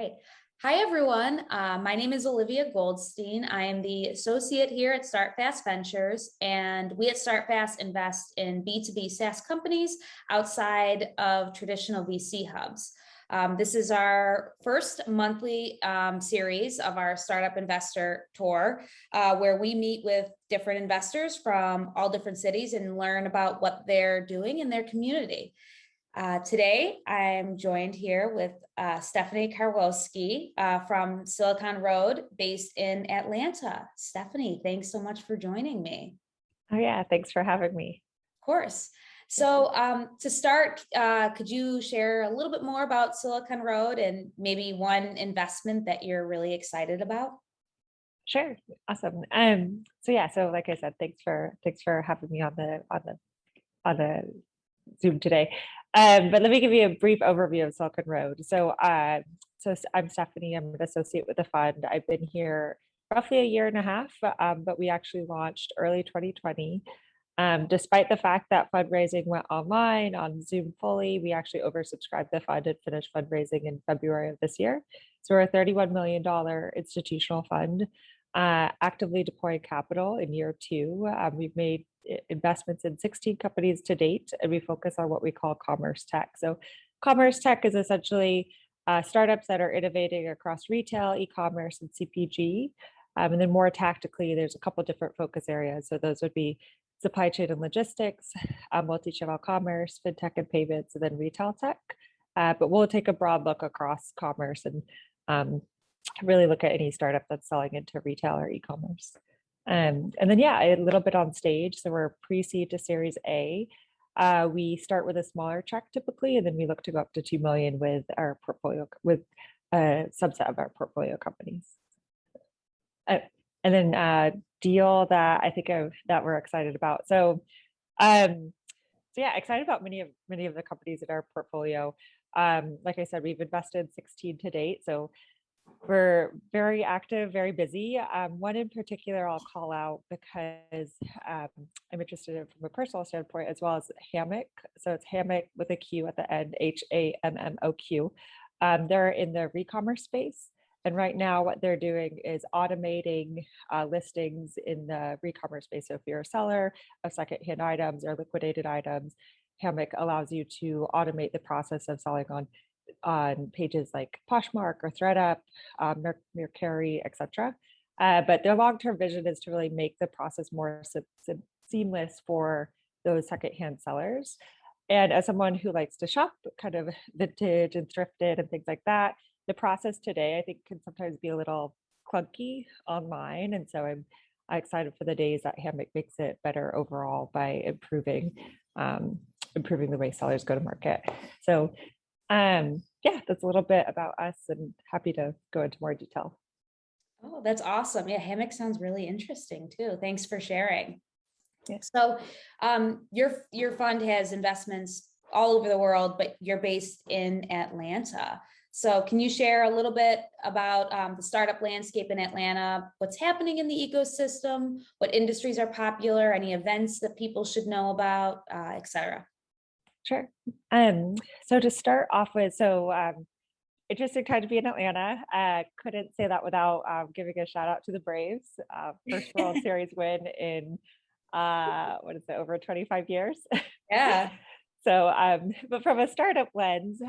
Great. Hi, everyone. My name is Olivia Goldstein. I am the associate here at StartFast Ventures, and we at StartFast invest in B2B SaaS companies outside of traditional VC hubs. This is our first monthly series of our Startup Investor Tour, where we meet with different investors from all different cities and learn about what they're doing in their community. Today, I'm joined here with Stefanie Karwoski from Silicon Road, based in Atlanta. Stefanie, thanks so much for joining me. Oh yeah, thanks for having me. Of course. So to start, could you share a little bit more about Silicon Road and maybe one investment that you're really excited about? Sure, awesome. So like I said, thanks for having me on the Zoom today. But let me give you a brief overview of Silicon Road. So I'm Stefanie. I'm an associate with the fund. I've been here roughly a year and a half, but we actually launched early 2020. Despite the fact that fundraising went online on Zoom fully, we actually oversubscribed the fund and finished fundraising in February of this year. So we're a $31 million institutional fund, actively deploying capital in year two. We've made investments in 16 companies to date, and we focus on what we call commerce tech. So commerce tech is essentially startups that are innovating across retail, e-commerce, and CPG. And then more tactically, there's a couple different focus areas. So those would be supply chain and logistics, multi-channel commerce, fintech and payments, and then retail tech. But we'll take a broad look across commerce and really look at any startup that's selling into retail or e-commerce. And then, yeah, a little bit on stage. So we're pre-seed to Series A. We start with a smaller check typically, and then we look to go up to 2 million with our portfolio, with a subset of our portfolio companies. And then deal that I think that we're excited about. So yeah, excited about many of the companies in our portfolio. Like I said, we've invested 16 to date. So we're very active, very busy. One in particular I'll call out because I'm interested in from a personal standpoint, as well as Hammock. So it's Hammock with a Q at the end, HAMMOQ. They're in the re-commerce space. And right now what they're doing is automating listings in the re-commerce space. So if you're a seller of secondhand items or liquidated items, Hammock allows you to automate the process of selling on pages like Poshmark or ThredUp, Mercari, etc. But their long-term vision is to really make the process more seamless for those secondhand sellers. And as someone who likes to shop kind of vintage and thrifted and things like that, the process today, I think, can sometimes be a little clunky online. And so I'm excited for the days that Hammock makes it better overall by improving the way sellers go to market. So yeah, that's a little bit about us, and happy to go into more detail. Oh, that's awesome. Yeah, Hammock sounds really interesting too. Thanks for sharing. Yeah. So your fund has investments all over the world, but you're based in Atlanta. So can you share a little bit about the startup landscape in Atlanta, what's happening in the ecosystem, what industries are popular, any events that people should know about, et cetera? Sure. So to start off with, interesting time to be in Atlanta. Couldn't say that without giving a shout out to the Braves. First World Series win in over 25 years. Yeah. So, but from a startup lens,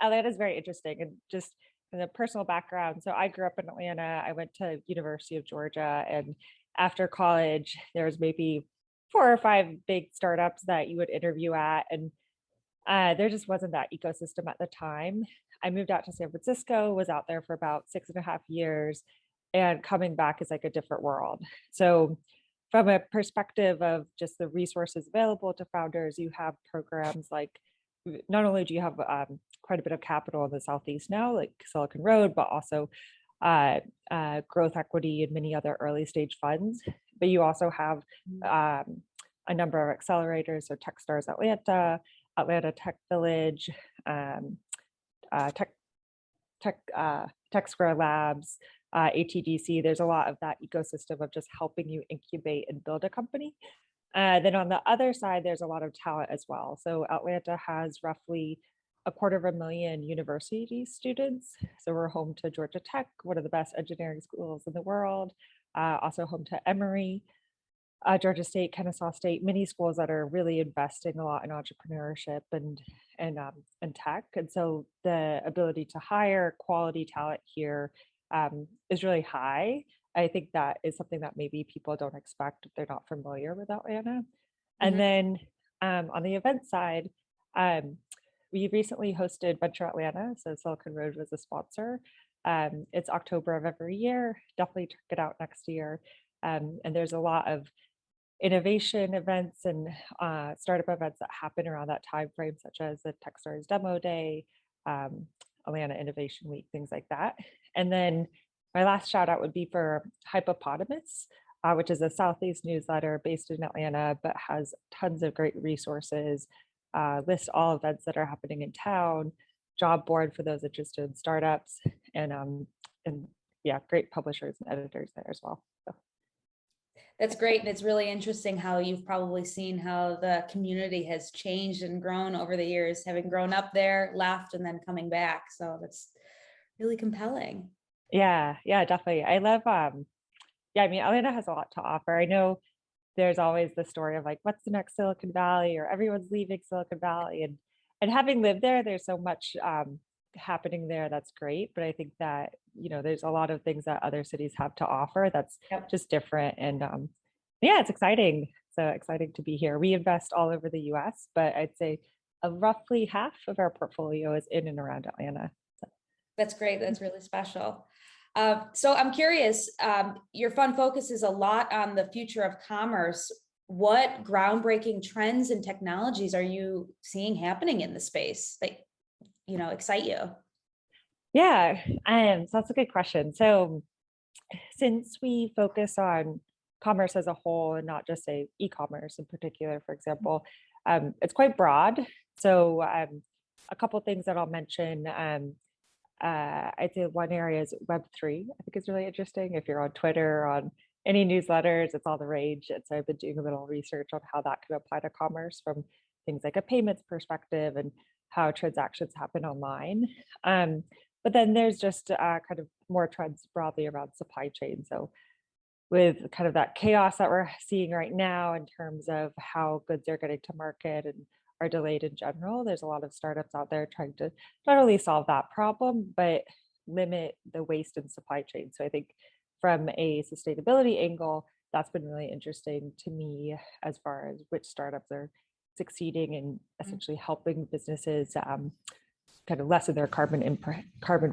Atlanta is very interesting, and just in a personal background. So I grew up in Atlanta. I went to University of Georgia, and after college, there was maybe 4 or 5 big startups that you would interview at, and there just wasn't that ecosystem at the time. I moved out to San Francisco, was out there for about 6.5 years, and coming back is like a different world. So from a perspective of just the resources available to founders, you have programs like, not only do you have quite a bit of capital in the Southeast now, like Silicon Road, but also growth equity and many other early stage funds. But you also have a number of accelerators, so Techstars Atlanta, Atlanta Tech Village, Tech Square Labs, ATDC. There's a lot of that ecosystem of just helping you incubate and build a company. Then on the other side, there's a lot of talent as well. So Atlanta has roughly 250,000 university students. So we're home to Georgia Tech, one of the best engineering schools in the world, also home to Emory, Georgia State, Kennesaw State, many schools that are really investing a lot in entrepreneurship and tech. And so the ability to hire quality talent here is really high. I think that is something that maybe people don't expect if they're not familiar with Atlanta. And then on the event side, we recently hosted Venture Atlanta. So Silicon Road was a sponsor. It's October of every year. Definitely check it out next year. And there's a lot of innovation events and startup events that happen around that time frame, such as the Techstars Demo Day, Atlanta Innovation Week, things like that. And then my last shout out would be for Hippopotamus, which is a Southeast newsletter based in Atlanta, but has tons of great resources, lists all events that are happening in town, job board for those interested in startups, and yeah, great publishers and editors there as well. So. That's great. And it's really interesting how you've probably seen how the community has changed and grown over the years, having grown up there, left, and then coming back. So that's really compelling. Yeah, definitely. I love, yeah, I mean, Atlanta has a lot to offer. I know there's always the story of like, what's the next Silicon Valley, or everyone's leaving Silicon Valley. And having lived there, there's so much happening there that's great. But I think that, there's a lot of things that other cities have to offer that's just different. And yeah, it's exciting. So exciting to be here. We invest all over the US, but I'd say roughly half of our portfolio is in and around Atlanta. So. That's great. That's really special. So I'm curious, your fund focuses a lot on the future of commerce. What groundbreaking trends and technologies are you seeing happening in the space that, excite you? Yeah, so that's a good question. So since we focus on commerce as a whole and not just say e-commerce in particular, for example, it's quite broad. So a couple of things that I'll mention. I'd say one area is Web3. I think is really interesting. If you're on Twitter or on any newsletters, it's all the rage. And so I've been doing a little research on how that could apply to commerce from things like a payments perspective and how transactions happen online. But then there's just kind of more trends broadly around supply chain. So with kind of that chaos that we're seeing right now in terms of how goods are getting to market and are delayed in general, there's a lot of startups out there trying to not only solve that problem, but limit the waste in supply chain. So I think from a sustainability angle, that's been really interesting to me as far as which startups are succeeding in essentially helping businesses kind of lessen their carbon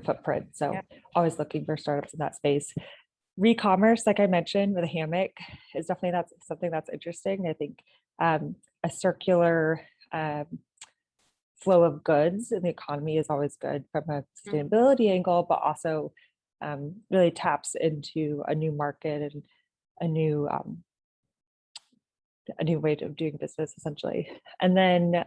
footprint. So always looking for startups in that space. Re-commerce, like I mentioned, with a hammock is definitely something that's interesting. I think a circular flow of goods in the economy is always good from a sustainability angle, but also really taps into a new market and a new way of doing business, essentially. And then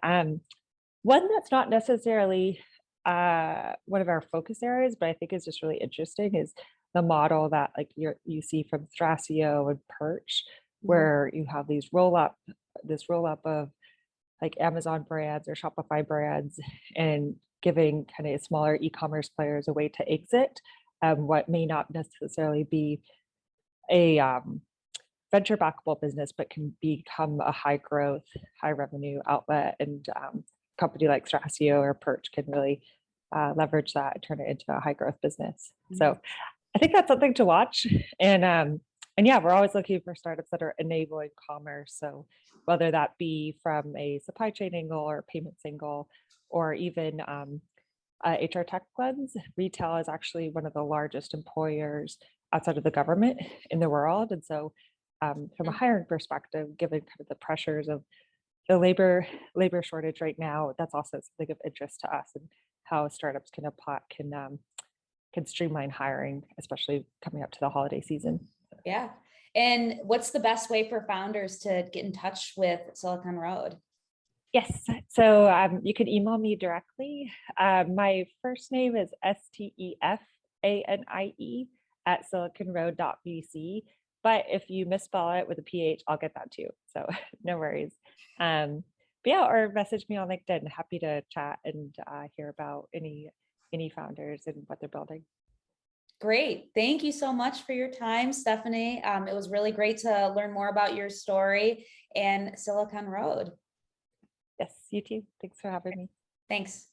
one that's not necessarily one of our focus areas, but I think is just really interesting is the model that like you see from Thrasio and Perch, where you have this roll up of like Amazon brands or Shopify brands and giving kind of smaller e-commerce players a way to exit what may not necessarily be a venture backable business, but can become a high growth, high revenue outlet. And company like Thrasio or Perch can really leverage that and turn it into a high growth business. So I think that's something to watch. And yeah, we're always looking for startups that are enabling commerce. So whether that be from a supply chain angle or payments angle, or even HR tech lens, retail is actually one of the largest employers outside of the government in the world. And so from a hiring perspective, given kind of the pressures of the labor shortage right now, that's also something of interest to us and how startups can streamline hiring, especially coming up to the holiday season. Yeah. And what's the best way for founders to get in touch with Silicon Road? Yes. So you can email me directly. My first name is Stefanie at siliconroad.vc. But if you misspell it with a PH, I'll get that too. So no worries. But yeah, or message me on LinkedIn. Happy to chat and hear about any founders and what they're building. Great. Thank you so much for your time, Stefanie. It was really great to learn more about your story and Silicon Road. Yes, you too. Thanks for having me. Thanks.